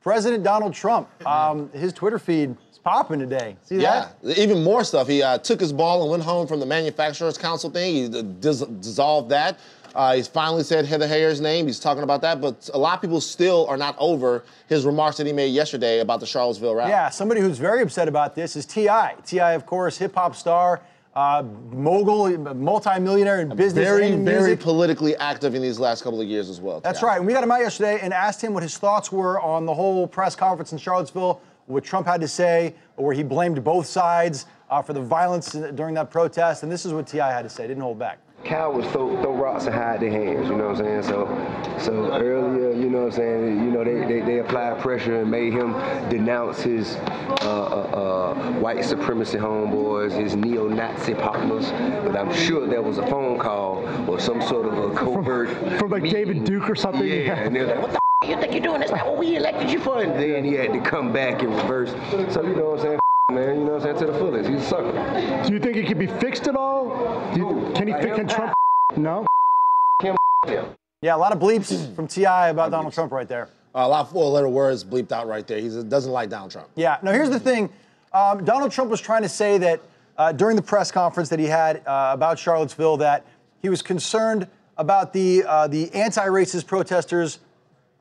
President Donald Trump, his Twitter feed is popping today. See that? Yeah, even more stuff. He took his ball and went home from the Manufacturers Council thing. He dissolved that. He's finally said Heather Hayer's name. He's talking about that, but a lot of people still are not over his remarks that he made yesterday about the Charlottesville rally. Yeah, somebody who's very upset about this is T.I. T.I., of course, hip-hop star, mogul, multi-millionaire in business and in music. Very politically active in these last couple of years as well. That's right. And we got him out yesterday and asked him what his thoughts were on the whole press conference in Charlottesville, what Trump had to say, where he blamed both sides for the violence during that protest. And this is what T.I. had to say. Didn't hold back. Cowards throw rocks and hide their hands, you know what I'm saying? So earlier, you know what I'm saying, you know, they applied pressure and made him denounce his white supremacy homeboys, his neo-Nazi partners. But I'm sure there was a phone call or some sort of a covert from like meeting. David Duke or something. Yeah, and they're like, what the you think you're doing? That's not what we elected you for. And then he had to come back in reverse. So you know what I'm saying? Man, you know what I'm saying, to the fullest. He's a sucker. Do you think it can be fixed at all? Can Trump? No. Yeah, a lot of bleeps from T.I. about Donald Trump right there. A lot of four-letter words bleeped out right there. He doesn't like Donald Trump. Yeah. Now, here's the thing. Donald Trump was trying to say that during the press conference that he had about Charlottesville that he was concerned about the anti-racist protesters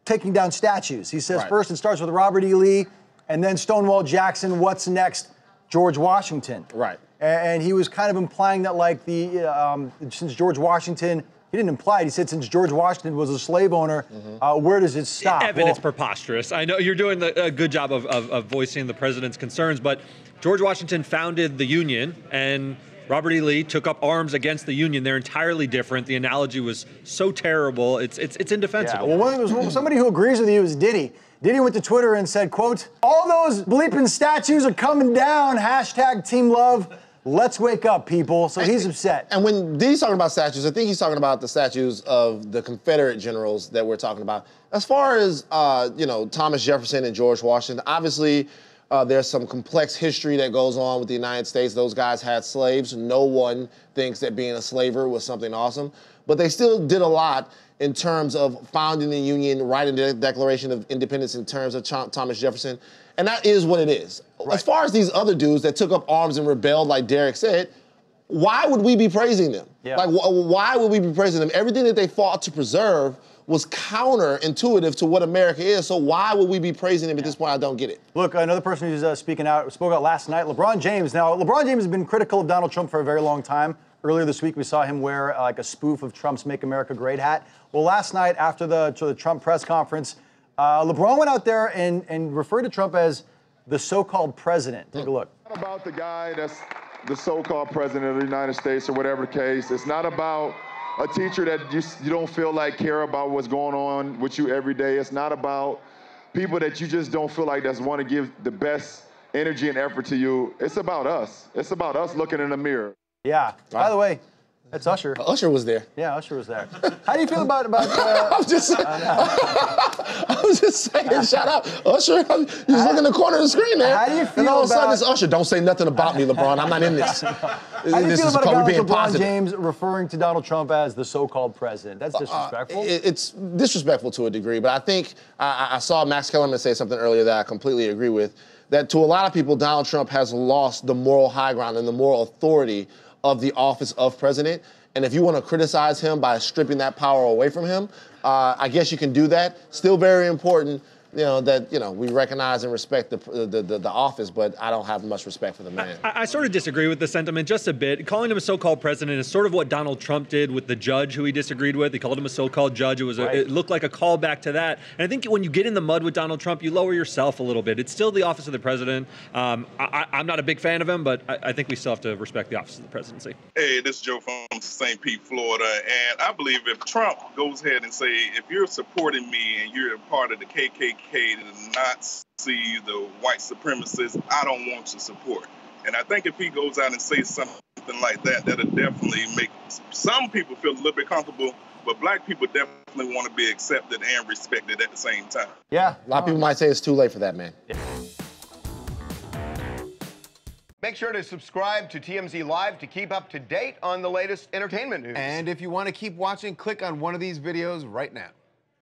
taking down statues. He says first it starts with Robert E. Lee, and then Stonewall Jackson. What's next? George Washington. Right. And he was kind of implying that, like, since George Washington, he didn't imply it, he said since George Washington was a slave owner, where does it stop? Evan, it's preposterous. I know you're doing a good job of voicing the president's concerns, but George Washington founded the Union, and Robert E. Lee took up arms against the Union. They're entirely different. The analogy was so terrible, it's indefensible. Yeah, well, somebody who agrees with you is Diddy. Diddy went to Twitter and said, quote, all those bleeping statues are coming down, hashtag Team Love. Let's wake up, people. So he's upset. And when Diddy's talking about statues, I think he's talking about the statues of the Confederate generals that we're talking about. As far as, Thomas Jefferson and George Washington, obviously there's some complex history that goes on with the United States. Those guys had slaves. No one thinks that being a slaver was something awesome. But they still did a lot in terms of founding the Union, writing the Declaration of Independence in terms of Thomas Jefferson. And that is what it is. Right. As far as these other dudes that took up arms and rebelled, like Derek said, why would we be praising them? Yeah. Like, why would we be praising them? Everything that they fought to preserve was counterintuitive to what America is. So why would we be praising them at this point? I don't get it. Look, another person who's spoke out last night, LeBron James. Now, LeBron James has been critical of Donald Trump for a very long time. Earlier this week, we saw him wear like a spoof of Trump's Make America Great hat. Well, last night after the Trump press conference, LeBron went out there and referred to Trump as the so-called president. Take a look. It's not about the guy that's the so-called president of the United States or whatever the case. It's not about a teacher that you don't feel like care about what's going on with you every day. It's not about people that you just don't feel like that's want to give the best energy and effort to you. It's about us. It's about us looking in the mirror. Yeah. By the way, that's Usher. Usher was there. Yeah, Usher was there. How do you feel about I was just saying, shout out Usher. You just look in the corner of the screen, man. How do you feel and all of a sudden about it's Usher. Don't say nothing about me, LeBron. I'm not in this. How do you feel about a guy like LeBron James referring to Donald Trump as the so-called president? That's disrespectful. It's disrespectful to a degree, but I think I saw Max Kellerman say something earlier that I completely agree with, that to a lot of people, Donald Trump has lost the moral high ground and the moral authority of the office of president. And if you want to criticize him by stripping that power away from him, I guess you can do that. Still very important, that, we recognize and respect the office, but I don't have much respect for the man. I sort of disagree with the sentiment just a bit. Calling him a so-called president is sort of what Donald Trump did with the judge who he disagreed with. He called him a so-called judge. It looked like a callback to that. And I think when you get in the mud with Donald Trump, you lower yourself a little bit. It's still the office of the president. I'm not a big fan of him, but I think we still have to respect the office of the presidency. Hey, this is Joe from St. Pete, Florida. And I believe if Trump goes ahead and say, if you're supporting me and you're a part of the KKK, the Nazis, the white supremacists, I don't want your support. And I think if he goes out and says something like that, that'll definitely make some people feel a little bit comfortable, but black people definitely want to be accepted and respected at the same time. Yeah. A lot of people might say it's too late for that, man. Yeah. Make sure to subscribe to TMZ Live to keep up to date on the latest entertainment news. And if you want to keep watching, click on one of these videos right now.